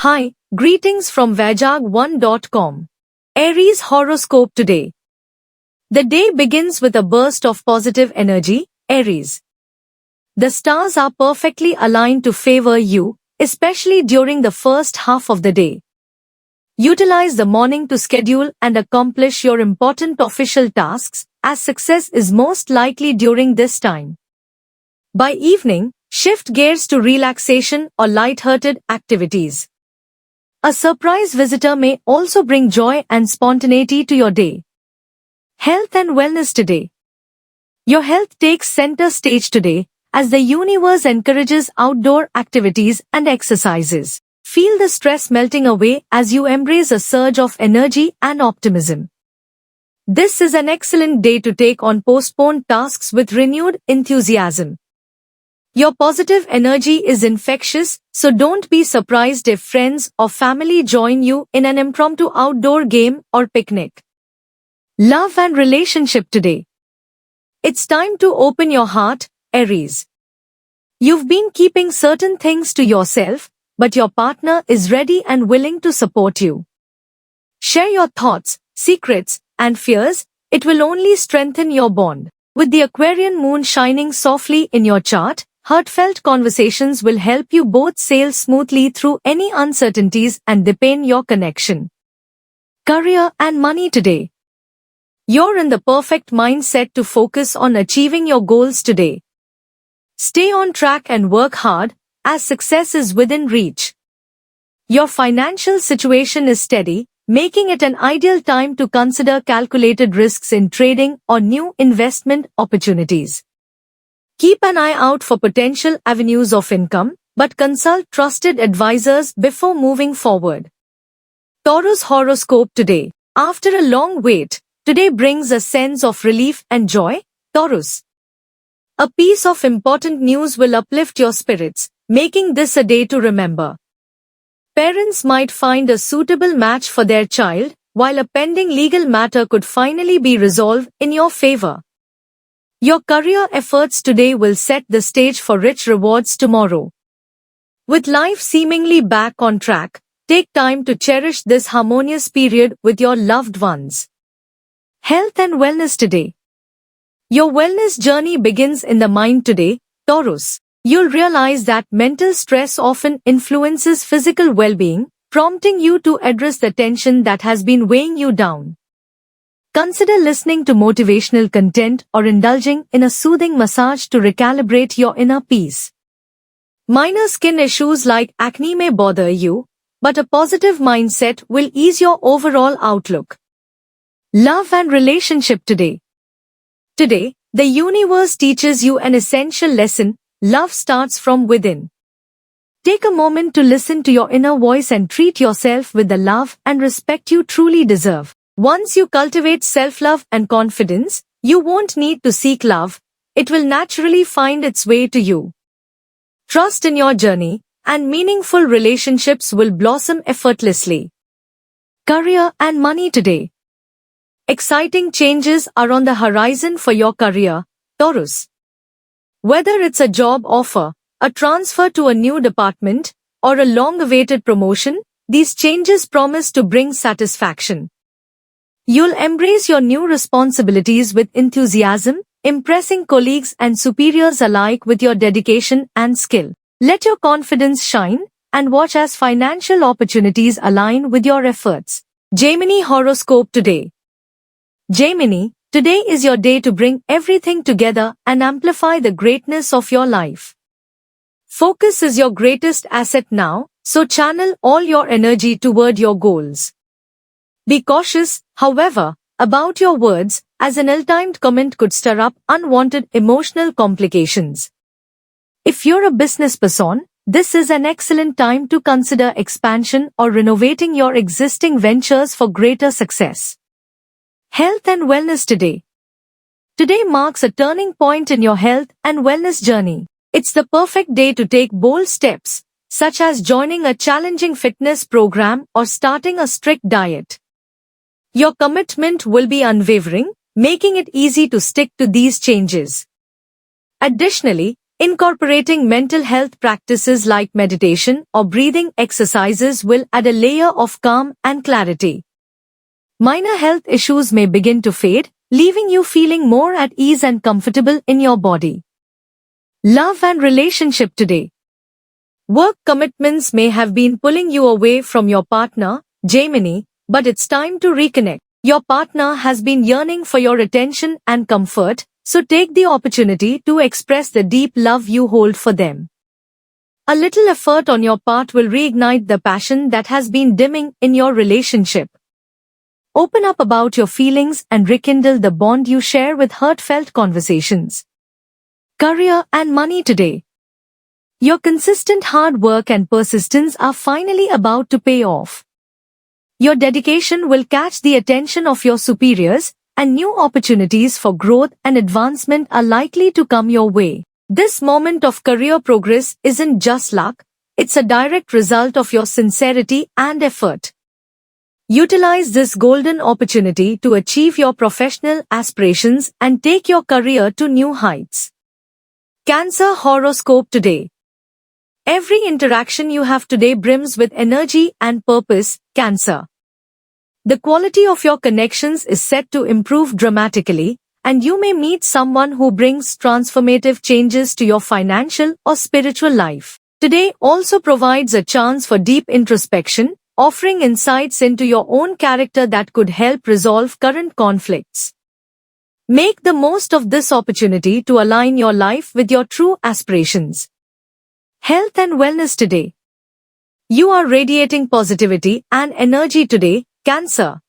Hi, greetings from Vajag1.com. Aries horoscope today. The day begins with a burst of positive energy, Aries. The stars are perfectly aligned to favor you, especially during the first half of the day. Utilize the morning to schedule and accomplish your important official tasks, as success is most likely during this time. By evening, shift gears to relaxation or light-hearted activities. A surprise visitor may also bring joy and spontaneity to your day. Health and wellness today. Your health takes center stage today, as the universe encourages outdoor activities and exercises. Feel the stress melting away as you embrace a surge of energy and optimism. This is an excellent day to take on postponed tasks with renewed enthusiasm. Your positive energy is infectious, so don't be surprised if friends or family join you in an impromptu outdoor game or picnic. Love and relationship today. It's time to open your heart, Aries. You've been keeping certain things to yourself, but your partner is ready and willing to support you. Share your thoughts, secrets, and fears. It will only strengthen your bond. With the Aquarian moon shining softly in your chart, heartfelt conversations will help you both sail smoothly through any uncertainties and deepen your connection. Career and money today. You're in the perfect mindset to focus on achieving your goals today. Stay on track and work hard, as success is within reach. Your financial situation is steady, making it an ideal time to consider calculated risks in trading or new investment opportunities. Keep an eye out for potential avenues of income, but consult trusted advisors before moving forward. Taurus horoscope today. After a long wait, today brings a sense of relief and joy, Taurus. A piece of important news will uplift your spirits, making this a day to remember. Parents might find a suitable match for their child, while a pending legal matter could finally be resolved in your favor. Your career efforts today will set the stage for rich rewards tomorrow. With life seemingly back on track, take time to cherish this harmonious period with your loved ones. Health and wellness today. Your wellness journey begins in the mind today, Taurus. You'll realize that mental stress often influences physical well-being, prompting you to address the tension that has been weighing you down. Consider listening to motivational content or indulging in a soothing massage to recalibrate your inner peace. Minor skin issues like acne may bother you, but a positive mindset will ease your overall outlook. Love and relationship today. Today, the universe teaches you an essential lesson: love starts from within. Take a moment to listen to your inner voice and treat yourself with the love and respect you truly deserve. Once you cultivate self-love and confidence, you won't need to seek love. It will naturally find its way to you. Trust in your journey, and meaningful relationships will blossom effortlessly. Career and money today. Exciting changes are on the horizon for your career, Taurus. Whether it's a job offer, a transfer to a new department, or a long-awaited promotion, these changes promise to bring satisfaction. You'll embrace your new responsibilities with enthusiasm, impressing colleagues and superiors alike with your dedication and skill. Let your confidence shine, and watch as financial opportunities align with your efforts. Gemini horoscope today. Gemini, today is your day to bring everything together and amplify the greatness of your life. Focus is your greatest asset now, so channel all your energy toward your goals. Be cautious, however, about your words, as an ill-timed comment could stir up unwanted emotional complications. If you're a business person, this is an excellent time to consider expansion or renovating your existing ventures for greater success. Health and wellness today. Today marks a turning point in your health and wellness journey. It's the perfect day to take bold steps, such as joining a challenging fitness program or starting a strict diet. Your commitment will be unwavering, making it easy to stick to these changes. Additionally, Incorporating mental health practices like meditation or breathing exercises will add a layer of calm and clarity. Minor health issues may begin to fade, leaving you feeling more at ease and comfortable in your body. Love and relationship today. Work commitments may have been pulling you away from your partner, Gemini, but it's time to reconnect. Your partner has been yearning for your attention and comfort, so take the opportunity to express the deep love you hold for them. A little effort on your part will reignite the passion that has been dimming in your relationship. Open up about your feelings and rekindle the bond you share with heartfelt conversations. Career and money today. Your consistent hard work and persistence are finally about to pay off. Your dedication will catch the attention of your superiors, and new opportunities for growth and advancement are likely to come your way. This moment of career progress isn't just luck, it's a direct result of your sincerity and effort. Utilize this golden opportunity to achieve your professional aspirations and take your career to new heights. Cancer horoscope today. Every interaction you have today brims with energy and purpose, Cancer. The quality of your connections is set to improve dramatically, and you may meet someone who brings transformative changes to your financial or spiritual life. Today also provides a chance for deep introspection, offering insights into your own character that could help resolve current conflicts. Make the most of this opportunity to align your life with your true aspirations. Health and wellness today. You are radiating positivity and energy today, Cancer.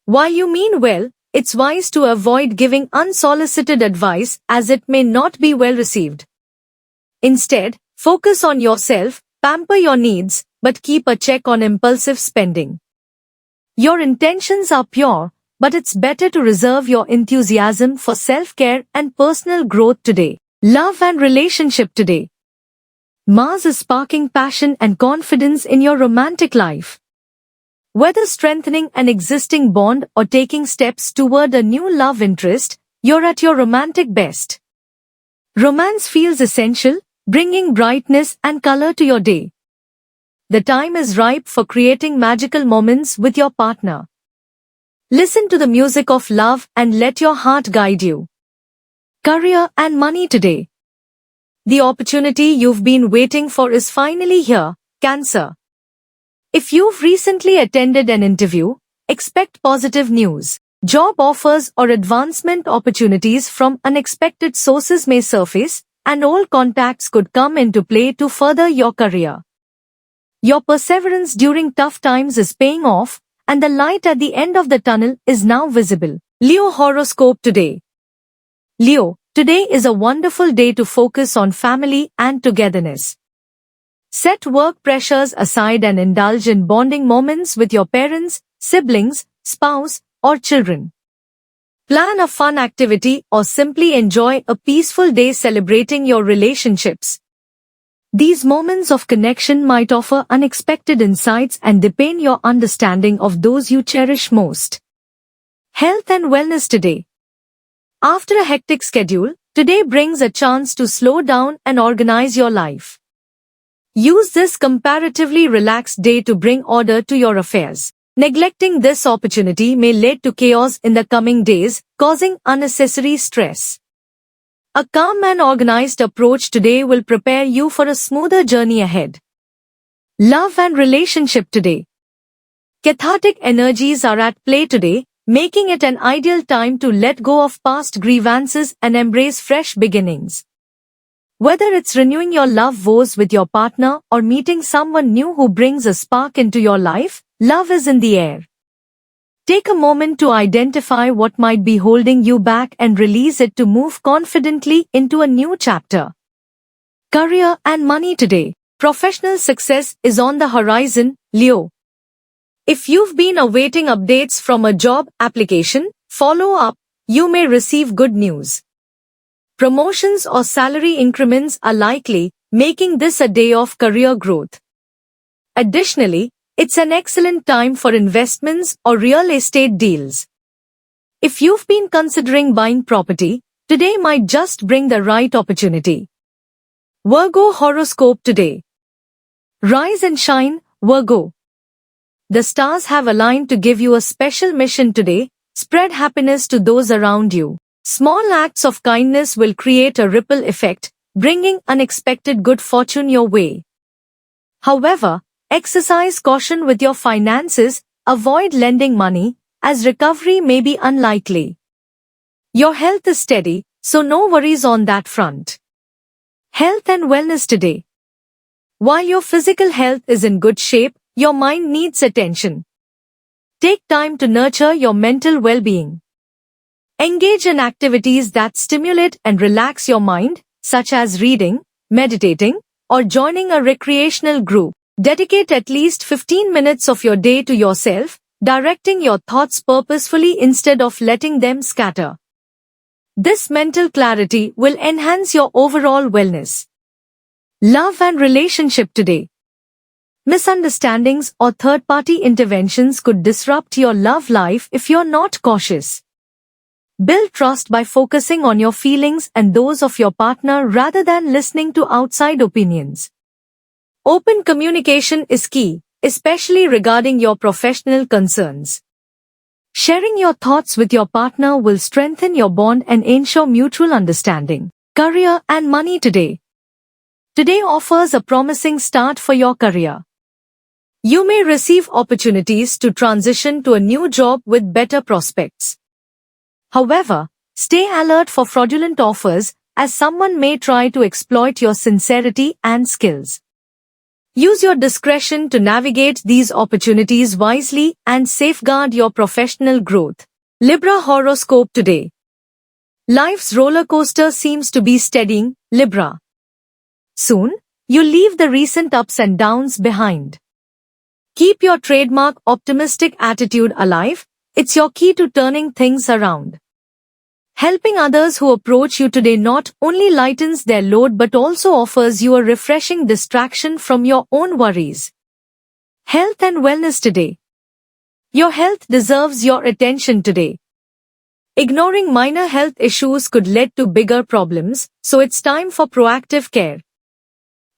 While you mean well, it's wise to avoid giving unsolicited advice as it may not be well received. Instead, focus on yourself, pamper your needs, but keep a check on impulsive spending. Your intentions are pure, but it's better to reserve your enthusiasm for self-care and personal growth today. Love and relationship today. Mars is sparking passion and confidence in your romantic life. Whether strengthening an existing bond or taking steps toward a new love interest, you're at your romantic best. Romance feels essential, bringing brightness and color to your day. The time is ripe for creating magical moments with your partner. Listen to the music of love and let your heart guide you. Career and money today. The opportunity you've been waiting for is finally here, Cancer. If you've recently attended an interview, expect positive news. Job offers or advancement opportunities from unexpected sources may surface, and old contacts could come into play to further your career. Your perseverance during tough times is paying off, and the light at the end of the tunnel is now visible. Leo horoscope today. Leo, today is a wonderful day to focus on family and togetherness. Set work pressures aside and indulge in bonding moments with your parents, siblings, spouse, or children. Plan a fun activity or simply enjoy a peaceful day celebrating your relationships. These moments of connection might offer unexpected insights and deepen your understanding of those you cherish most. Health and wellness today. After a hectic schedule, today brings a chance to slow down and organize your life. Use this comparatively relaxed day to bring order to your affairs. Neglecting this opportunity may lead to chaos in the coming days, causing unnecessary stress. A calm and organized approach today will prepare you for a smoother journey ahead. Love and relationship today. Cathartic energies are at play today, making it an ideal time to let go of past grievances and embrace fresh beginnings. Whether it's renewing your love vows with your partner or meeting someone new who brings a spark into your life, love is in the air. Take a moment to identify what might be holding you back and release it to move confidently into a new chapter. Career and money today. Professional success is on the horizon, Leo. If you've been awaiting updates from a job application, follow up, you may receive good news. Promotions or salary increments are likely, making this a day of career growth. Additionally, it's an excellent time for investments or real estate deals. If you've been considering buying property, today might just bring the right opportunity. Virgo horoscope today. Rise and shine, Virgo. The stars have aligned to give you a special mission today. Spread happiness to those around you. Small acts of kindness will create a ripple effect, bringing unexpected good fortune your way. However, exercise caution with your finances, avoid lending money, as recovery may be unlikely. Your health is steady, so no worries on that front. Health and wellness today. While your physical health is in good shape, your mind needs attention. Take time to nurture your mental well-being. Engage in activities that stimulate and relax your mind, such as reading, meditating, or joining a recreational group. Dedicate at least 15 minutes of your day to yourself, directing your thoughts purposefully instead of letting them scatter. This mental clarity will enhance your overall wellness. Love and relationship today. Misunderstandings or third-party interventions could disrupt your love life if you're not cautious. Build trust by focusing on your feelings and those of your partner rather than listening to outside opinions. Open communication is key, especially regarding your professional concerns. Sharing your thoughts with your partner will strengthen your bond and ensure mutual understanding. Career and money today. Today offers a promising start for your career. You may receive opportunities to transition to a new job with better prospects. However, stay alert for fraudulent offers, as someone may try to exploit your sincerity and skills. Use your discretion to navigate these opportunities wisely and safeguard your professional growth. Libra horoscope today. Life's roller coaster seems to be steadying, Libra. Soon, you'll leave the recent ups and downs behind. Keep your trademark optimistic attitude alive. It's your key to turning things around. Helping others who approach you today not only lightens their load but also offers you a refreshing distraction from your own worries. Health and wellness today. Your health deserves your attention today. Ignoring minor health issues could lead to bigger problems, so it's time for proactive care.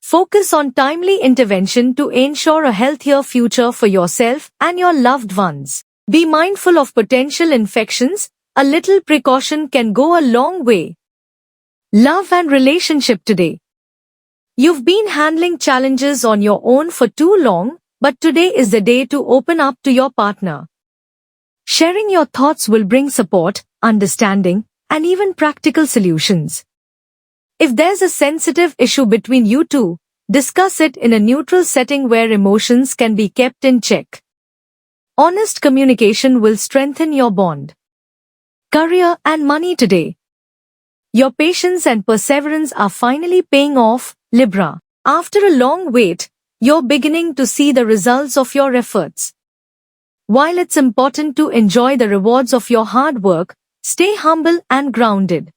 Focus on timely intervention to ensure a healthier future for yourself and your loved ones. Be mindful of potential infections. A little precaution can go a long way. Love and relationship today. You've been handling challenges on your own for too long, but today is the day to open up to your partner. Sharing your thoughts will bring support, understanding, and even practical solutions. If there's a sensitive issue between you two, discuss it in a neutral setting where emotions can be kept in check. Honest communication will strengthen your bond. Career and money today. Your patience and perseverance are finally paying off, Libra. After a long wait, you're beginning to see the results of your efforts. While it's important to enjoy the rewards of your hard work, stay humble and grounded.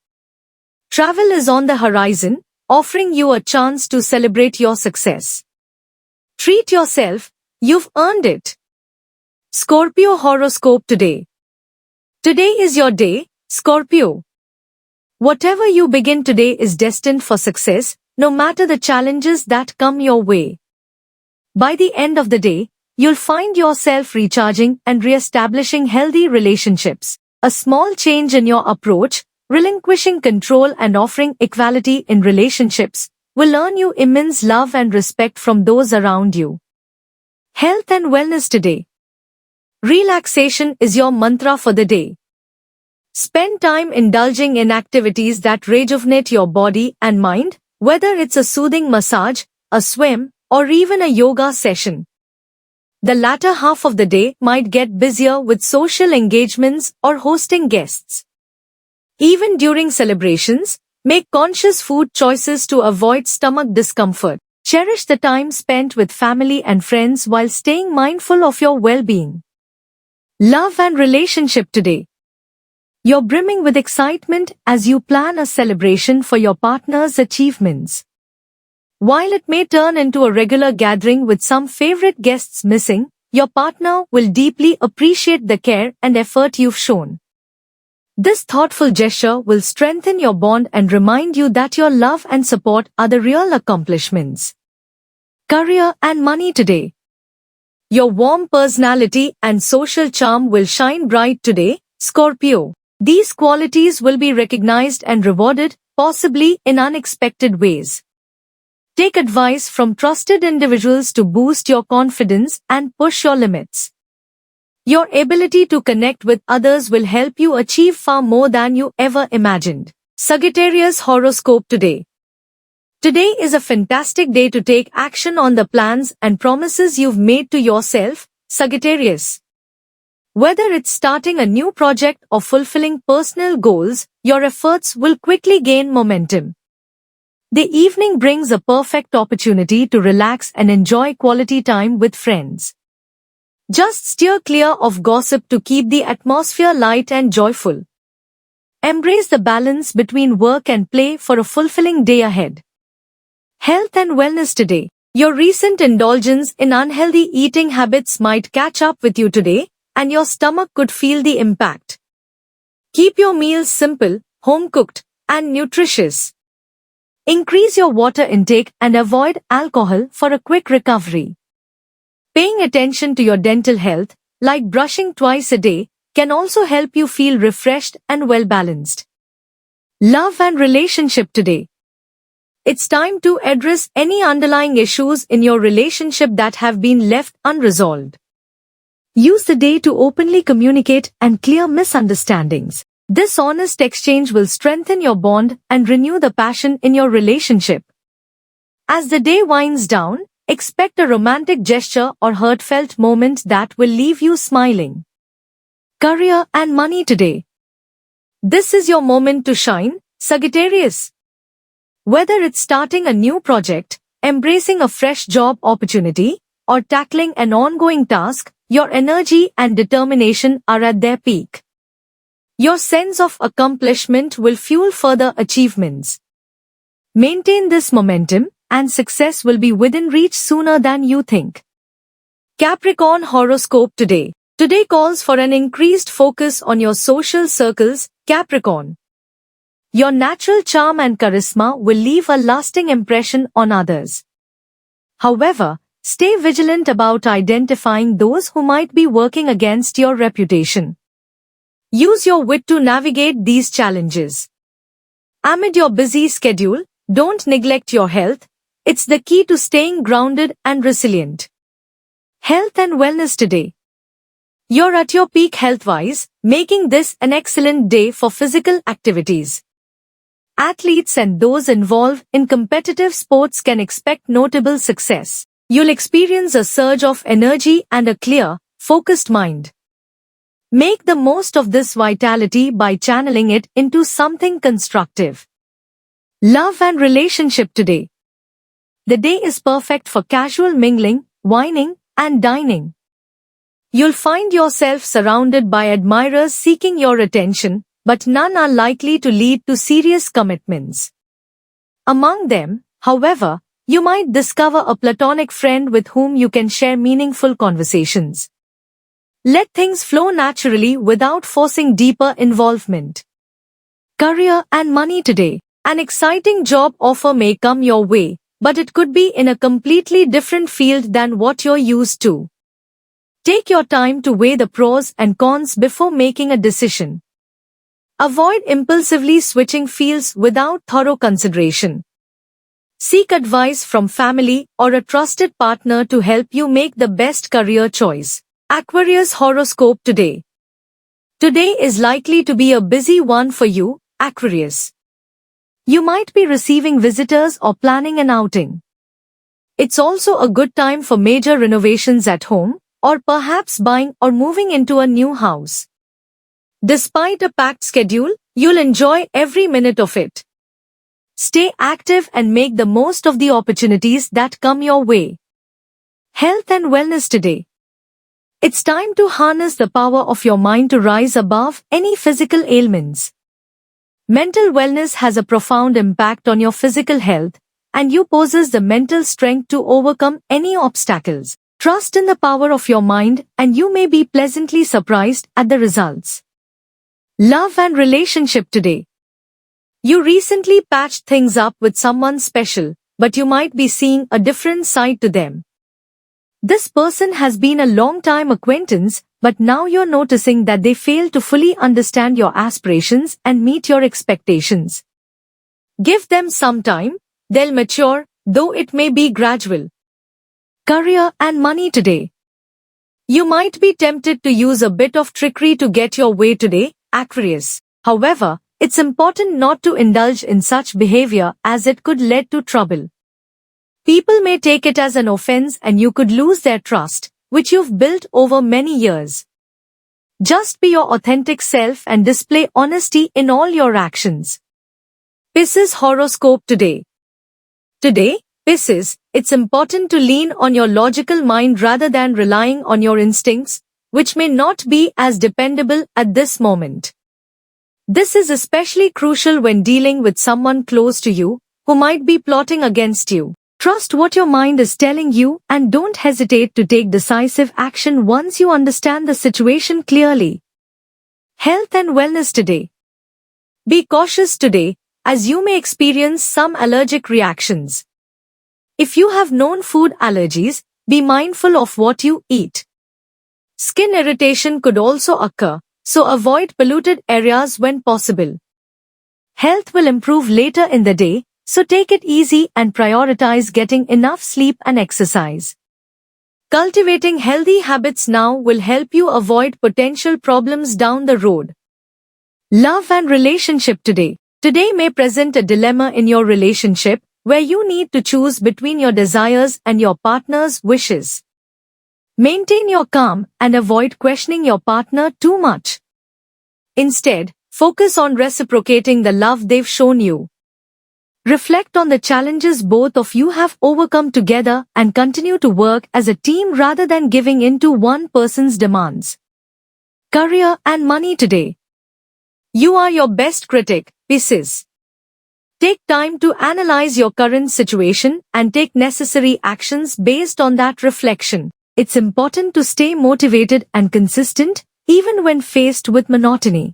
Travel is on the horizon, offering you a chance to celebrate your success. Treat yourself, you've earned it. Scorpio horoscope today. Today is your day, Scorpio. Whatever you begin today is destined for success, no matter the challenges that come your way. By the end of the day, you'll find yourself recharging and re-establishing healthy relationships. A small change in your approach, relinquishing control and offering equality in relationships, will earn you immense love and respect from those around you. Health and wellness today. Relaxation is your mantra for the day. Spend time indulging in activities that rejuvenate your body and mind, whether it's a soothing massage, a swim, or even a yoga session. The latter half of the day might get busier with social engagements or hosting guests. Even during celebrations, make conscious food choices to avoid stomach discomfort. Cherish the time spent with family and friends while staying mindful of your well-being. Love and relationship today. You're brimming with excitement as you plan a celebration for your partner's achievements. While it may turn into a regular gathering with some favorite guests missing, your partner will deeply appreciate the care and effort you've shown. This thoughtful gesture will strengthen your bond and remind you that your love and support are the real accomplishments. Career and money today. Your warm personality and social charm will shine bright today, Scorpio. These qualities will be recognized and rewarded, possibly in unexpected ways. Take advice from trusted individuals to boost your confidence and push your limits. Your ability to connect with others will help you achieve far more than you ever imagined. Sagittarius horoscope today. Today is a fantastic day to take action on the plans and promises you've made to yourself, Sagittarius. Whether it's starting a new project or fulfilling personal goals, your efforts will quickly gain momentum. The evening brings a perfect opportunity to relax and enjoy quality time with friends. Just steer clear of gossip to keep the atmosphere light and joyful. Embrace the balance between work and play for a fulfilling day ahead. Health and wellness today. Your recent indulgence in unhealthy eating habits might catch up with you today, and your stomach could feel the impact. Keep your meals simple, home-cooked, and nutritious. Increase your water intake and avoid alcohol for a quick recovery. Paying attention to your dental health, like brushing twice a day, can also help you feel refreshed and well-balanced. Love and relationship today. It's time to address any underlying issues in your relationship that have been left unresolved. Use the day to openly communicate and clear misunderstandings. This honest exchange will strengthen your bond and renew the passion in your relationship. As the day winds down, expect a romantic gesture or heartfelt moment that will leave you smiling. Career and money today. This is your moment to shine, Sagittarius. Whether it's starting a new project, embracing a fresh job opportunity, or tackling an ongoing task, your energy and determination are at their peak. Your sense of accomplishment will fuel further achievements. Maintain this momentum, and success will be within reach sooner than you think. Capricorn horoscope today. Today calls for an increased focus on your social circles, Capricorn. Your natural charm and charisma will leave a lasting impression on others. However, stay vigilant about identifying those who might be working against your reputation. Use your wit to navigate these challenges. Amid your busy schedule, don't neglect your health. It's the key to staying grounded and resilient. Health and wellness today. You're at your peak health-wise, making this an excellent day for physical activities. Athletes and those involved in competitive sports can expect notable success. You'll experience a surge of energy and a clear, focused mind. Make the most of this vitality by channeling it into something constructive. Love and relationship today. The day is perfect for casual mingling, wining, and dining. You'll find yourself surrounded by admirers seeking your attention, but none are likely to lead to serious commitments. Among them, however, you might discover a platonic friend with whom you can share meaningful conversations. Let things flow naturally without forcing deeper involvement. Career and money today. An exciting job offer may come your way, but it could be in a completely different field than what you're used to. Take your time to weigh the pros and cons before making a decision. Avoid impulsively switching fields without thorough consideration. Seek advice from family or a trusted partner to help you make the best career choice. Aquarius horoscope today. Today is likely to be a busy one for you, Aquarius. You might be receiving visitors or planning an outing. It's also a good time for major renovations at home, or perhaps buying or moving into a new house. Despite a packed schedule, you'll enjoy every minute of it. Stay active and make the most of the opportunities that come your way. Health and wellness today. It's time to harness the power of your mind to rise above any physical ailments. Mental wellness has a profound impact on your physical health, and you possess the mental strength to overcome any obstacles. Trust in the power of your mind, and you may be pleasantly surprised at the results. Love and relationship today. You recently patched things up with someone special, but you might be seeing a different side to them. This person has been a long-time acquaintance, but now you're noticing that they fail to fully understand your aspirations and meet your expectations. Give them some time, they'll mature, though it may be gradual. Career and money today. You might be tempted to use a bit of trickery to get your way today, Aquarius. However, it's important not to indulge in such behavior as it could lead to trouble. People may take it as an offense and you could lose their trust, which you've built over many years. Just be your authentic self and display honesty in all your actions. Pisces horoscope today. Today, Pisces, it's important to lean on your logical mind rather than relying on your instincts, which may not be as dependable at this moment. This is especially crucial when dealing with someone close to you, who might be plotting against you. Trust what your mind is telling you and don't hesitate to take decisive action once you understand the situation clearly. Health and wellness today. Be cautious today, as you may experience some allergic reactions. If you have known food allergies, be mindful of what you eat. Skin irritation could also occur, so avoid polluted areas when possible. Health will improve later in the day, so take it easy and prioritize getting enough sleep and exercise. Cultivating healthy habits now will help you avoid potential problems down the road. Love and relationship today. Today may present a dilemma in your relationship, where you need to choose between your desires and your partner's wishes. Maintain your calm and avoid questioning your partner too much. Instead, focus on reciprocating the love they've shown you. Reflect on the challenges both of you have overcome together and continue to work as a team rather than giving in to one person's demands. Career and money today. You are your best critic, Pisces. Take time to analyze your current situation and take necessary actions based on that reflection. It's important to stay motivated and consistent, even when faced with monotony.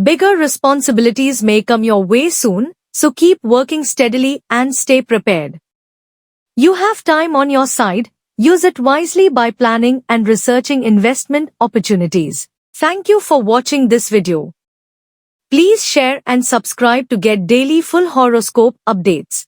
Bigger responsibilities may come your way soon, so keep working steadily and stay prepared. You have time on your side, use it wisely by planning and researching investment opportunities. Thank you for watching this video. Please share and subscribe to get daily full horoscope updates.